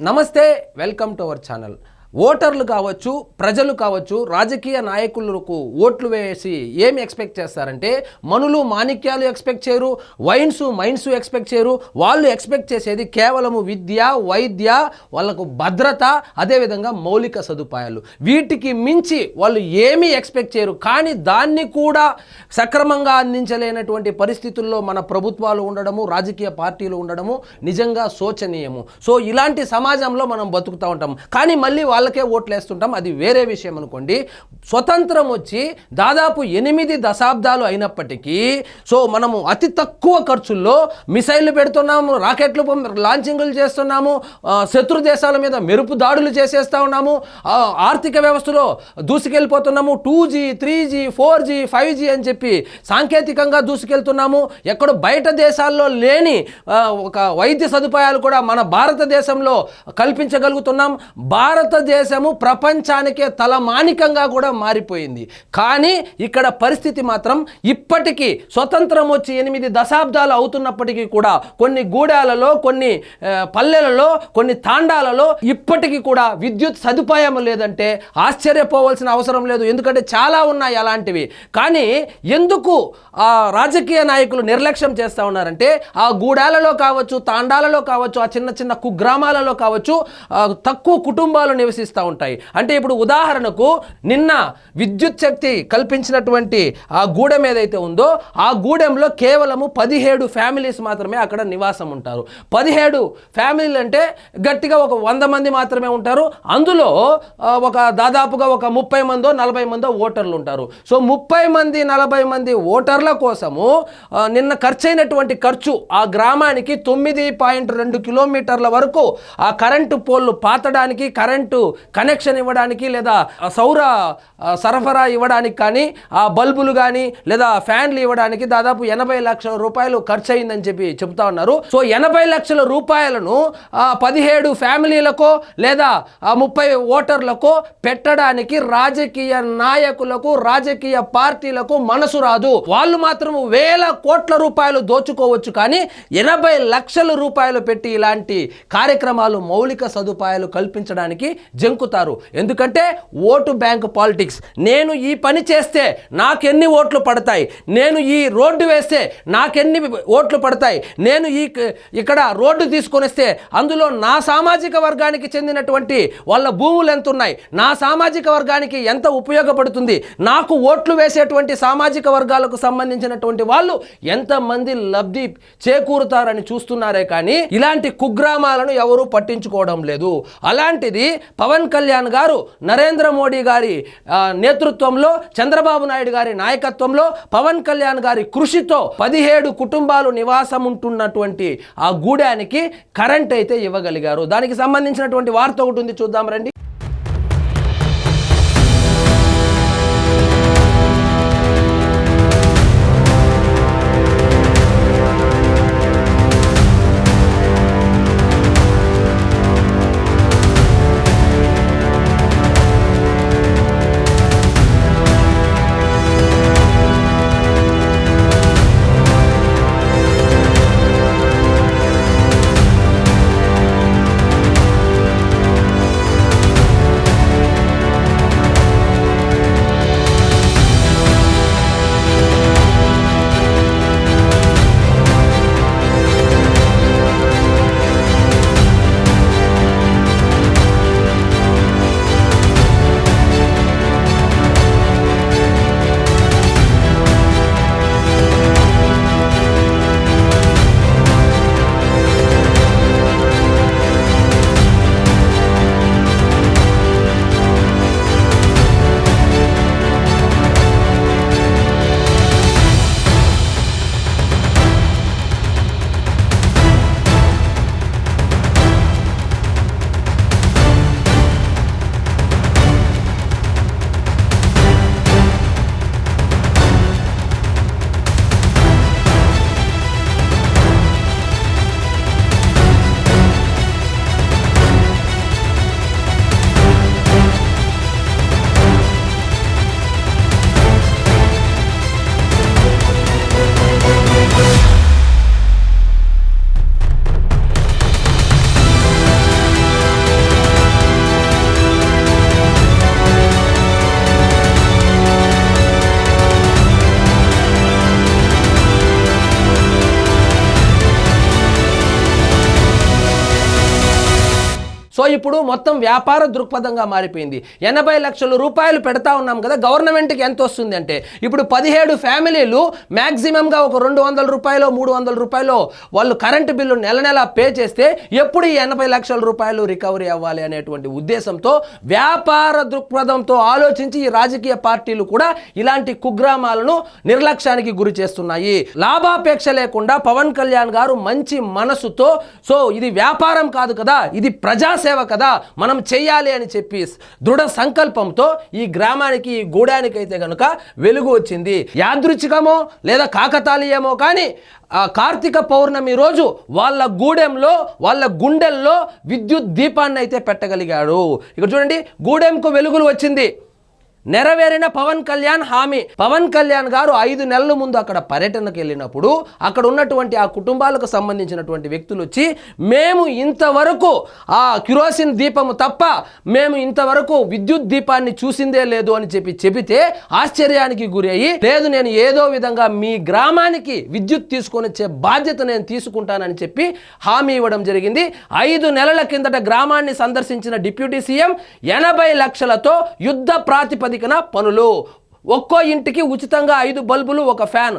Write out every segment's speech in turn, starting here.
నమస్తే, welcome to our channel. ఓటర్లు కావచ్చు, ప్రజలు కావచ్చు, రాజకీయ నాయకులకు ఓట్లు వేసి ఏమి ఎక్స్పెక్ట్ చేస్తారంటే మనులు మాణిక్యాలు ఎక్స్పెక్ట్ చేయరు, మైన్స్ ఎక్స్పెక్ట్ చేయరు. వాళ్ళు ఎక్స్పెక్ట్ చేసేది కేవలము విద్య, వైద్య, వాళ్ళకు భద్రత, అదేవిధంగా మౌలిక సదుపాయాలు. వీటికి మించి వాళ్ళు ఏమీ ఎక్స్పెక్ట్ చేయరు. కానీ దాన్ని కూడా సక్రమంగా అందించలేనటువంటి పరిస్థితుల్లో మన ప్రభుత్వాలు ఉండడము, రాజకీయ పార్టీలు ఉండడము నిజంగా శోచనీయము. సో ఇలాంటి సమాజంలో మనం బతుకుతూ ఉంటాం. కానీ మళ్ళీ వాళ్ళకే ఓట్లు వేస్తుంటాం, అది వేరే విషయం అనుకోండి. స్వతంత్రం వచ్చి దాదాపు 8 దశాబ్దాలు అయినప్పటికీ సో మనము అతి తక్కువ ఖర్చుల్లో మిసైళ్ళు పెడుతున్నాము, రాకెట్లు లాంచింగ్లు చేస్తున్నాము, శత్రు దేశాల మీద మెరుపు దాడులు చేసేస్తూ ఉన్నాము, ఆర్థిక వ్యవస్థలో దూసుకెళ్ళిపోతున్నాము. 2G, 3G, 4G, 5G అని చెప్పి సాంకేతికంగా దూసుకెళ్తున్నాము. ఎక్కడో బయట దేశాల్లో లేని ఒక వైద్య సదుపాయాలు కూడా మన భారతదేశంలో కల్పించగలుగుతున్నాం. భారతదేశము ప్రపంచానికే తలమానికంగా కూడా మారిపోయింది. కానీ ఇక్కడ పరిస్థితి మాత్రం ఇప్పటికీ స్వతంత్రం వచ్చి 8 దశాబ్దాలు అవుతున్నప్పటికీ కూడా కొన్ని గూడాలలో, కొన్ని పల్లెలలో, కొన్ని తాండాలలో ఇప్పటికీ కూడా విద్యుత్ సదుపాయం లేదంటే ఆశ్చర్యపోవాల్సిన అవసరం లేదు. ఎందుకంటే చాలా ఉన్నాయి అలాంటివి. కానీ ఎందుకు ఆ రాజకీయ నాయకులు నిర్లక్ష్యం చేస్తూ ఉన్నారంటే ఆ గూడాలలో కావచ్చు, తాండాలలో కావచ్చు, ఆ చిన్న చిన్న కుగ్రామాలలో కావచ్చు తక్కువ కుటుంబాలు నివసిస్తూ ఉంటాయి. అంటే ఇప్పుడు ఉదాహరణకు నిన్న విద్యుత్ శక్తి కల్పించినటువంటి ఆ గూడెం ఏదైతే ఉందో ఆ గూడెంలో కేవలము 17 ఫ్యామిలీస్ మాత్రమే అక్కడ నివాసం ఉంటారు. 17 ఫ్యామిలీలు అంటే గట్టిగా ఒక 100 మంది మాత్రమే ఉంటారు. అందులో ఒక దాదాపుగా ఒక 30 మందో 40 మందో ఓటర్లు ఉంటారు. సో 30 మంది 40 మంది ఓటర్ల కోసము నిన్న ఖర్చు ఆ గ్రామానికి 9.2 కిలోమీటర్ల వరకు ఆ కరెంటు పోల్లు పాతడానికి, కరెంటు కనెక్షన్ ఇవ్వడానికి, లేదా సౌర సరఫరా ఇవ్వడానికి కానీ, ఆ బల్బులు కానీ లేదా ఫ్యాన్లు ఇవ్వడానికి దాదాపు 80 లక్షల రూపాయలు ఖర్చు అయిందని చెప్తా ఉన్నారు. సో 80 లక్షల రూపాయలను 17 ఫ్యామిలీలకో లేదా 30 ఓటర్లకో పెట్టడానికి రాజకీయ నాయకులకు, రాజకీయ పార్టీలకు మనసు రాదు. వాళ్ళు మాత్రం వేల కోట్ల రూపాయలు దోచుకోవచ్చు, కానీ 80 లక్షల రూపాయలు పెట్టి ఇలాంటి కార్యక్రమాలు, మౌలిక సదుపాయాలు కల్పించడానికి జంకుతారు. ఎందుకంటే ఓటు బ్యాంక్ పాలిటిక్స్. నేను ఈ పని చేస్తే నాకెన్ని ఓట్లు పడతాయి, నేను ఈ రోడ్డు వేస్తే నాకెన్ని ఓట్లు పడతాయి, నేను ఇక్కడ రోడ్డు తీసుకొని వస్తే అందులో నా సామాజిక వర్గానికి చెందినటువంటి వాళ్ళ భూములు ఎంత ఉన్నాయి, నా సామాజిక వర్గానికి ఎంత ఉపయోగపడుతుంది, నాకు ఓట్లు వేసేటువంటి సామాజిక వర్గాలకు సంబంధించినటువంటి వాళ్ళు ఎంతమంది లబ్ధి చేకూరుతారని చూస్తున్నారే కానీ ఇలాంటి కుగ్రామాలను ఎవరూ పట్టించుకోవడం లేదు. అలాంటిది పవన్ కళ్యాణ్ గారు నరేంద్ర మోడీ గారి నేతృత్వంలో, చంద్రబాబు నాయుడు గారి నాయకత్వంలో, పవన్ కళ్యాణ్ గారి కృషితో 17 కుటుంబాలు నివాసం ఉంటున్నటువంటి ఆ గూడానికి కరెంట్ అయితే ఇవ్వగలిగారు. దానికి సంబంధించినటువంటి వార్త ఒకటి ఉంది, చూద్దాం రండి. సో ఇప్పుడు మొత్తం వ్యాపార దృక్పథంగా మారిపోయింది. 80 లక్షల రూపాయలు పెడతా ఉన్నాం కదా, గవర్నమెంట్కి ఎంత వస్తుంది అంటే ఇప్పుడు 17 ఫ్యామిలీలు మ్యాక్సిమంగా ఒక 200 రూపాయలు 300 రూపాయలు వాళ్ళు కరెంటు బిల్లు నెల నెల పే చేస్తే ఎప్పుడు ఈ 80 లక్షల రూపాయలు రికవరీ అవ్వాలి అనేటువంటి ఉద్దేశంతో వ్యాపార దృక్పథంతో ఆలోచించి ఈ రాజకీయ పార్టీలు కూడా ఇలాంటి కుగ్రామాలను నిర్లక్ష్యానికి గురి చేస్తున్నాయి. లాభాపేక్ష లేకుండా పవన్ కళ్యాణ్ గారు మంచి మనసుతో సో ఇది వ్యాపారం కాదు కదా, ఇది ప్రజాసేవ కదా, మనం చెయ్యాలి అని చెప్పి దృఢ సంకల్పంతో ఈ గ్రామానికి ఈ గూడానికి అయితే కనుక వెలుగు వచ్చింది. యాదృచ్ఛికమో లేదా కాకతాళీయమో కానీ కార్తీక పౌర్ణమి రోజు వాళ్ళ గూడెంలో వాళ్ళ గుండెల్లో విద్యుత్ దీపాన్ని అయితే పెట్టగలిగాడు. ఇక్కడ చూడండి, గూడెంకు వెలుగులు వచ్చింది. నెరవేరిన పవన్ కళ్యాణ్ హామీ. పవన్ కళ్యాణ్ గారు 5 నెలల ముందు అక్కడ పర్యటనకు వెళ్ళినప్పుడు అక్కడ ఉన్నటువంటి ఆ కుటుంబాలకు సంబంధించినటువంటి వ్యక్తులు వచ్చి మేము ఇంతవరకు ఆ కిరోసిన్ దీపము తప్ప మేము ఇంతవరకు విద్యుత్ దీపాన్ని చూసిందే లేదు అని చెబితే ఆశ్చర్యానికి గురయ్యి, లేదు నేను ఏదో విధంగా మీ గ్రామానికి విద్యుత్ తీసుకొని వచ్చే బాధ్యత నేను తీసుకుంటానని చెప్పి హామీ ఇవ్వడం జరిగింది. 5 నెలల కిందట గ్రామాన్ని సందర్శించిన డిప్యూటీ సీఎం 80 లక్షలతో యుద్ధ ప్రాతిపదికన పనులు, ఒక్కో ఇంటికి ఉచితంగా 5 బల్బులు, ఒక ఫ్యాన్,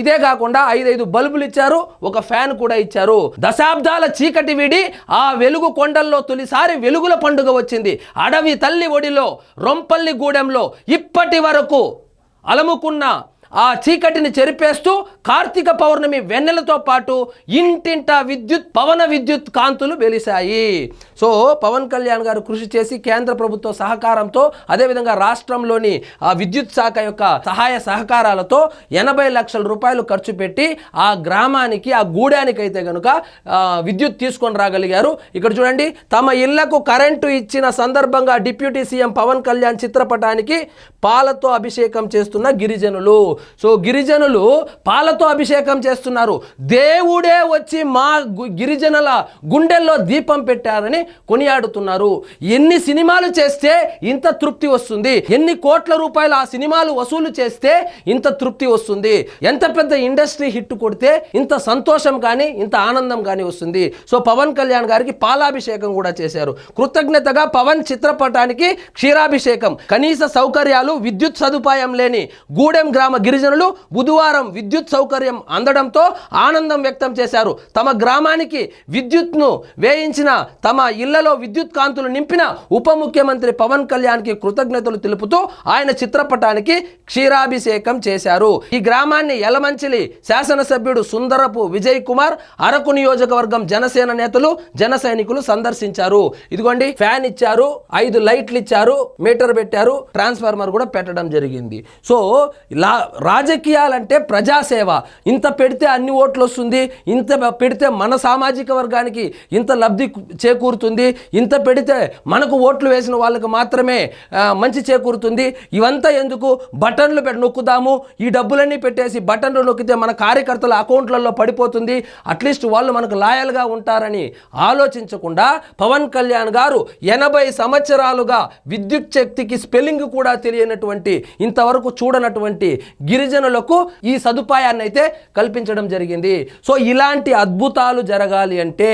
ఇదే కాకుండా 5 బల్బులు ఇచ్చారు, ఒక ఫ్యాన్ కూడా ఇచ్చారు. దశాబ్దాల చీకటి వీడి ఆ వెలుగు కొండల్లో తొలిసారి వెలుగుల పండుగ వచ్చింది. అడవి తల్లి ఒడిలో రొంపల్లి గూడెంలో ఇప్పటి వరకు అలముకున్న ఆ చీకటిని చెరిపేస్తూ కార్తీక పౌర్ణమి వెన్నెలతో పాటు ఇంటింటా పవన విద్యుత్ కాంతులు వెలిశాయి. సో పవన్ కళ్యాణ్ గారు కృషి చేసి కేంద్ర ప్రభుత్వ సహకారంతో అదేవిధంగా రాష్ట్రంలోని ఆ విద్యుత్ శాఖ యొక్క సహాయ సహకారాలతో 80 లక్షల రూపాయలు ఖర్చు పెట్టి ఆ గ్రామానికి ఆ గూడానికి అయితే కనుక విద్యుత్ తీసుకొని రాగలిగారు. ఇక్కడ చూడండి, తమ ఇళ్లకు కరెంటు ఇచ్చిన సందర్భంగా డిప్యూటీ సీఎం పవన్ కళ్యాణ్ చిత్రపటానికి పాలతో అభిషేకం చేస్తున్న గిరిజనులు. సో గిరిజనులు పాలతో అభిషేకం చేస్తున్నారు. దేవుడే వచ్చి మా గిరిజనుల గుండెల్లో దీపం పెట్టారని కొనియాడుతున్నారు. ఎన్ని సినిమాలు చేస్తే ఇంత తృప్తి వస్తుంది, ఎన్ని కోట్ల రూపాయలు ఆ సినిమాలు వసూలు చేస్తే ఇంత తృప్తి వస్తుంది, ఎంత పెద్ద ఇండస్ట్రీ హిట్ కొడితే ఇంత సంతోషం కానీ ఇంత ఆనందం కానీ వస్తుంది. సో పవన్ కళ్యాణ్ గారికి పాలాభిషేకం కూడా చేశారు. కృతజ్ఞతగా పవన్ చిత్రపటానికి క్షీరాభిషేకం. కనీస సౌకర్యాలు విద్యుత్ సదుపాయం లేని గూడెం గ్రామ గిరిజనులు బుధవారం విద్యుత్ సౌకర్యం అందడంతో ఆనందం వ్యక్తం చేశారు. తమ గ్రామానికి విద్యుత్ను వేయించిన, తమ ఇళ్లలో విద్యుత్ కాంతులు నింపిన ఉప ముఖ్యమంత్రి పవన్ కళ్యాణ్కి కృతజ్ఞతలు తెలుపుతూ ఆయన చిత్రపటానికి క్షీరాభిషేకం చేశారు. ఈ గ్రామాన్ని యలమంచిలి శాసనసభ్యుడు సుందరపు విజయ్ కుమార్, అరకు నియోజకవర్గం జనసేన నేతలు జన సైనికులు సందర్శించారు. ఇదిగోండి, ఫ్యాన్ ఇచ్చారు, 5 లైట్లు ఇచ్చారు, మీటర్ పెట్టారు, ట్రాన్స్ఫార్మర్ కూడా పెట్టడం జరిగింది. సో రాజకీయాలంటే ప్రజాసేవ. ఇంత పెడితే అన్ని ఓట్లు వస్తుంది, ఇంత పెడితే మన సామాజిక వర్గానికి ఇంత లబ్ధి చేకూరుతుంది, ఇంత పెడితే మనకు ఓట్లు వేసిన వాళ్ళకి మాత్రమే మంచి చేకూరుతుంది, ఇవంతా ఎందుకు, బటన్లు నొక్కుదాము, ఈ డబ్బులన్నీ పెట్టేసి బటన్లు నొక్కితే మన కార్యకర్తల అకౌంట్లలో పడిపోతుంది, అట్లీస్ట్ వాళ్ళు మనకు లాయల్గా ఉంటారని ఆలోచించకుండా పవన్ కళ్యాణ్ గారు 80 సంవత్సరాలుగా విద్యుత్ శక్తికి స్పెల్లింగ్ కూడా తెలియనటువంటి, ఇంతవరకు చూడనటువంటి గిరిజనులకు ఈ సదుపాయాన్ని అయితే కల్పించడం జరిగింది. సో ఇలాంటి అద్భుతాలు జరగాలి అంటే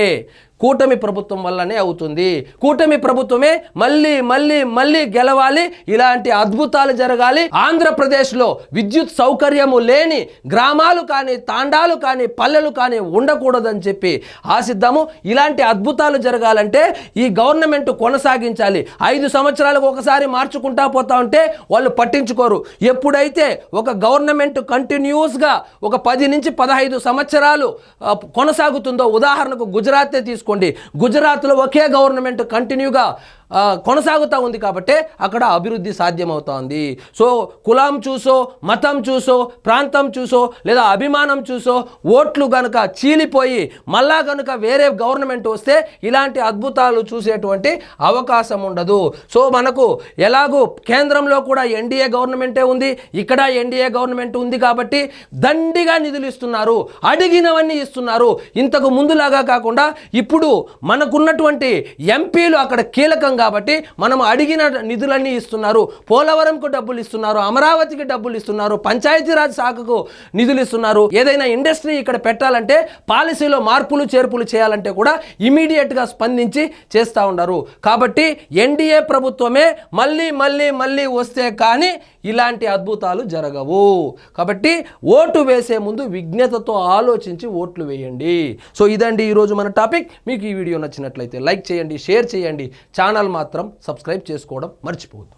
కూటమి ప్రభుత్వం వల్లనే అవుతుంది. కూటమి ప్రభుత్వమే మళ్ళీ మళ్ళీ మళ్ళీ గెలవాలి, ఇలాంటి అద్భుతాలు జరగాలి. ఆంధ్రప్రదేశ్లో విద్యుత్ సౌకర్యము లేని గ్రామాలు కానీ తాండాలు కానీ పల్లెలు కానీ ఉండకూడదని చెప్పి ఆశిద్దాము. ఇలాంటి అద్భుతాలు జరగాలంటే ఈ గవర్నమెంట్ కొనసాగించాలి. 5 సంవత్సరాలకు ఒకసారి మార్చుకుంటా పోతా ఉంటే వాళ్ళు పట్టించుకోరు. ఎప్పుడైతే ఒక గవర్నమెంట్ కంటిన్యూస్గా ఒక 10 నుంచి 15 సంవత్సరాలు కొనసాగుతుందో, ఉదాహరణకు గుజరాతే తీసుకోండి, గుజరాత్లో ఒకే గవర్నమెంట్ కంటిన్యూగా కొనసాగుతూ ఉంది కాబట్టి అక్కడ అభివృద్ధి సాధ్యమవుతోంది. సో కులం చూసో, మతం చూసో, ప్రాంతం చూసో లేదా అభిమానం చూసో ఓట్లు కనుక చీలిపోయి మళ్ళా కనుక వేరే గవర్నమెంట్ వస్తే ఇలాంటి అద్భుతాలు చూసేటువంటి అవకాశం ఉండదు. సో మనకు ఎలాగూ కేంద్రంలో కూడా ఎన్డీఏ గవర్నమెంటే ఉంది, ఇక్కడ ఎన్డీఏ గవర్నమెంట్ ఉంది కాబట్టి దండిగా నిధులు ఇస్తున్నారు, అడిగినవన్నీ ఇస్తున్నారు. ఇంతకు ముందులాగా కాకుండా ఇప్పుడు మనకున్నటువంటి ఎంపీలు అక్కడ కీలకంగా కాబట్టి మనం అడిగిన నిధులన్నీ ఇస్తున్నారు. పోలవరంకు డబ్బులు ఇస్తున్నారు, అమరావతికి డబ్బులు ఇస్తున్నారు, పంచాయతీరాజ్ శాఖకు నిధులు ఇస్తున్నారు. ఏదైనా ఇండస్ట్రీ ఇక్కడ పెట్టాలంటే పాలసీలో మార్పులు చేర్పులు చేయాలంటే కూడా ఇమీడియట్గా స్పందించి చేస్తూ ఉన్నారు. కాబట్టి ఎన్డీఏ ప్రభుత్వమే మళ్ళీ మళ్ళీ మళ్ళీ వస్తే కానీ ఇలాంటి అద్భుతాలు జరగవు. కాబట్టి ఓటు వేసే ముందు విజ్ఞతతో ఆలోచించి ఓట్లు వేయండి. సో ఇదండి ఈరోజు మన టాపిక్. మీకు ఈ వీడియో నచ్చినట్లయితే లైక్ చేయండి, షేర్ చేయండి, ఛానల్ మాత్రం సబ్స్క్రైబ్ చేసుకోవడం మర్చిపోవద్దు.